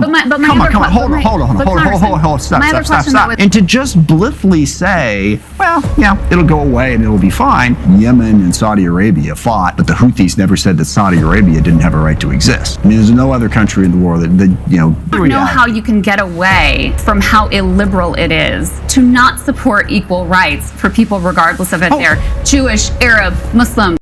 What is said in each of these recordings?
come on, hold on, stop. And to just blithely say, well, yeah, it'll go away and it'll be fine. Yemen and Saudi Arabia fought, but the Houthis never said that Saudi Arabia didn't have a right to exist. I mean, there's no other country in the world that you know. I don't know how you can get away from how illiberal it is to not support equal rights for people regardless of if they're Jewish, Arab, Muslim.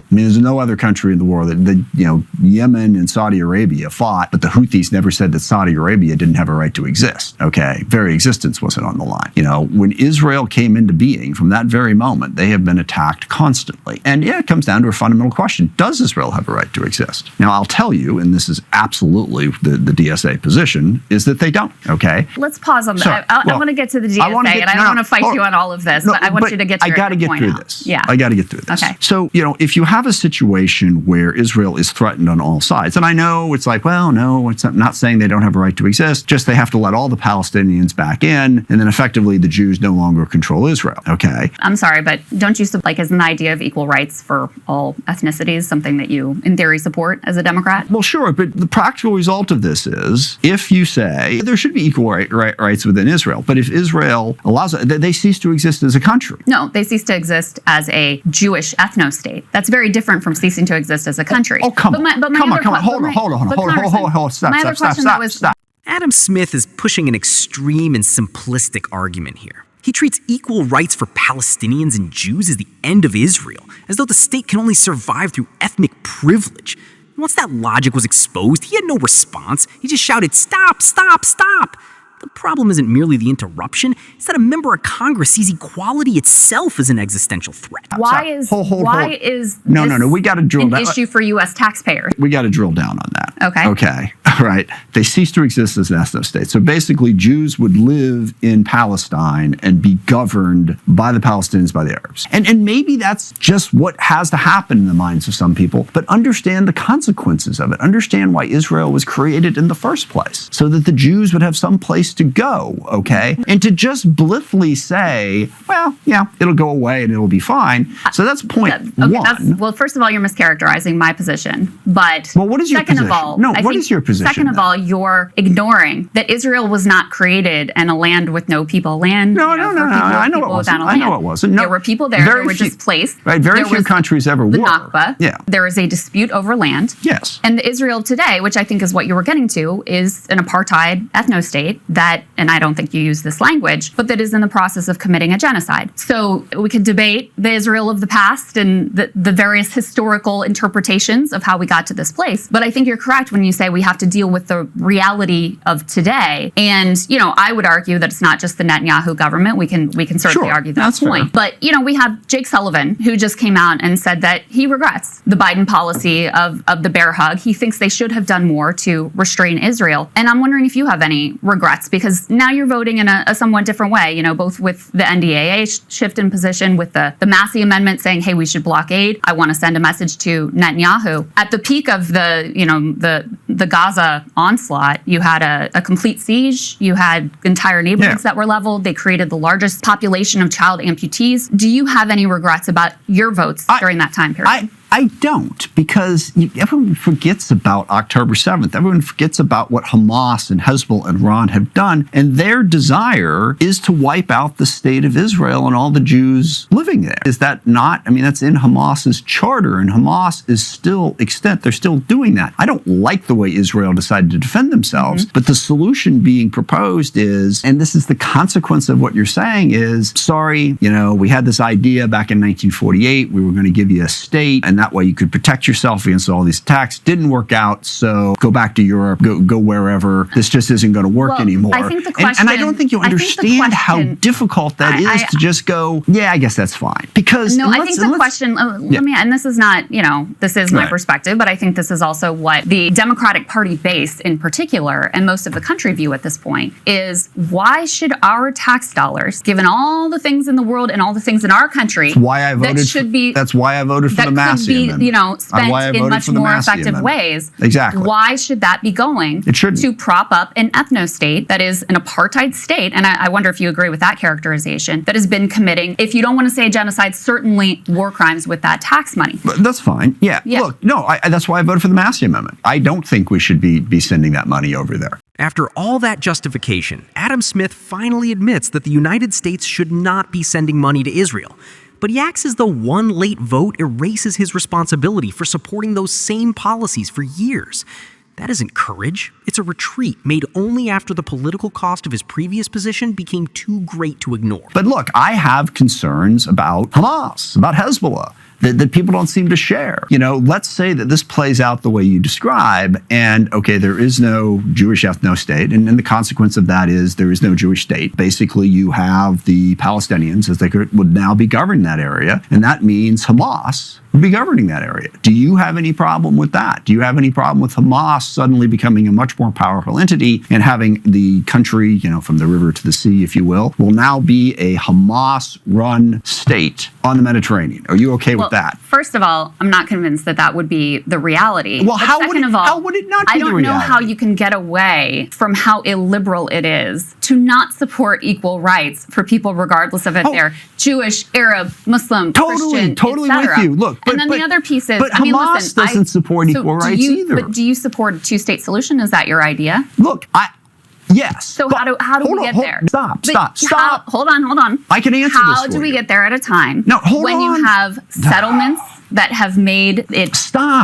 I mean, there's no other country in the world that you know, Yemen and Saudi Arabia fought, but the Houthis never said that Saudi Arabia didn't have a right to exist. Okay, very existence wasn't on the line. You know, when Israel came into being, from that very moment, they have been attacked constantly. And yeah, it comes down to a fundamental question: does Israel have a right to exist? Now, I'll tell you, and this is absolutely the DSA position, is that they don't. Okay. Let's pause on that. I want to get to the DSA, and I don't want to fight you on all of this, but I want you to get to your point. I got to get through this. Yeah, I got to get through this. Okay. So, you know, if you have a situation where Israel is threatened on all sides, and I know it's like, well, no, it's not saying they don't have a right to exist, just they have to let all the Palestinians back in, and then effectively the Jews no longer control Israel. Okay. I'm sorry, but don't you like, isn't the idea of equal rights for all ethnicities something that you, in theory, support as a Democrat? Well, sure, but the practical result of this is, if you say there should be equal rights within Israel, but if Israel allows it, they cease to exist as a country. No, they cease to exist as a Jewish ethno-state. That's very different from ceasing to exist as a country. Oh, come on. Hold on. Stop. Adam Smith is pushing an extreme and simplistic argument here. He treats equal rights for Palestinians and Jews as the end of Israel, as though the state can only survive through ethnic privilege. And once that logic was exposed, he had no response. He just shouted, "Stop, stop, stop!" The problem isn't merely the interruption, it's that a member of Congress sees equality itself as an existential threat. Why is No, we got to drill down. An issue for U.S. taxpayers? We got to drill down on that. Okay. All right. They cease to exist as an ethno state. So basically, Jews would live in Palestine and be governed by the Palestinians, by the Arabs. And maybe that's just what has to happen in the minds of some people, but understand the consequences of it. Understand why Israel was created in the first place, so that the Jews would have some place to go, okay? And to just blithely say, well, yeah, it'll go away and it'll be fine. So that's point one. Well, first of all, you're mischaracterizing my position. But well, what is your position? Second of all, what is your position? Second of all, you're ignoring that Israel was not created in a land with no people. No, I know it wasn't. I know it wasn't. There were people there that were displaced. Right, very few countries ever were. The Nakba. Yeah. There is a dispute over land. Yes. And Israel today, which I think is what you were getting to, is an apartheid ethno-state that, and I don't think you use this language, but that is in the process of committing a genocide. So we could debate the Israel of the past and the various historical interpretations of how we got to this place. But I think you're correct when you say we have to deal with the reality of today. And, you know, I would argue that it's not just the Netanyahu government. We can certainly argue that point. Fair. But, you know, we have Jake Sullivan, who just came out and said that he regrets the Biden policy of the bear hug. He thinks they should have done more to restrain Israel. And I'm wondering if you have any regrets, because now you're voting in a somewhat different way, you know, both with the NDAA shift in position, with the Massey Amendment saying, hey, we should block aid. I want to send a message to Netanyahu. At the peak of the Gaza onslaught, you had a complete siege. You had entire neighborhoods that were leveled. They created the largest population of child amputees. Do you have any regrets about your votes during that time period? I don't, because everyone forgets about October 7th. Everyone forgets about what Hamas and Hezbollah and Iran have done. And their desire is to wipe out the state of Israel and all the Jews living there. Is that not? I mean, that's in Hamas's charter, and Hamas is still extant. They're still doing that. I don't like the way Israel decided to defend themselves, but the solution being proposed is, and this is the consequence of what you're saying, is, sorry, you know, we had this idea back in 1948. We were going to give you a state, and that way you could protect yourself against all these attacks. Didn't work out, so go back to Europe, go wherever. This just isn't going to work anymore. I think the question, and I don't think you understand how difficult that is to just go, yeah, I guess that's fine. Because no, I think the question, let me, and this is not, you know, this is my perspective, but I think this is also what the Democratic Party base in particular, and most of the country view at this point, is why should our tax dollars, given all the things in the world and all the things in our country, that's why I voted for the Massey Amendment. You know, spent in much more effective ways. Exactly. Why should that be going to prop up an ethno-state that is an apartheid state? And I wonder if you agree with that characterization, that has been committing, if you don't want to say genocide, certainly war crimes with that tax money. But that's fine. Yeah. Look, no, that's why I voted for the Massey Amendment. I don't think we should be sending that money over there. After all that justification, Adam Smith finally admits that the United States should not be sending money to Israel. But he acts as though one late vote erases his responsibility for supporting those same policies for years. That isn't courage. It's a retreat made only after the political cost of his previous position became too great to ignore. But look, I have concerns about Hamas, about Hezbollah, that people don't seem to share. You know, let's say that this plays out the way you describe, and okay, there is no Jewish ethno-state, and the consequence of that is there is no Jewish state. Basically, you have the Palestinians, as they would now be governing that area, and that means Hamas would be governing that area. Do you have any problem with that? Do you have any problem with Hamas suddenly becoming a much more powerful entity and having the country, you know, from the river to the sea, if you will now be a Hamas-run state on the Mediterranean? Are you okay with that? First of all, I'm not convinced that that would be the reality. Well, but how second would it, of all, how would it not be I don't the know reality? how you can get away from how illiberal it is to not support equal rights for people regardless of if they're Jewish, Arab, Muslim, Christian, Totally et cetera. with you. Look, and then the other piece is, but I mean, Hamas listen, doesn't support equal rights either. But do you support a two-state solution? Is that your idea? Look, yes. So how do we get there? Stop. Hold on. I can answer this How for do we you. get there at a time? No, hold when on. you have settlements that have made it Stop.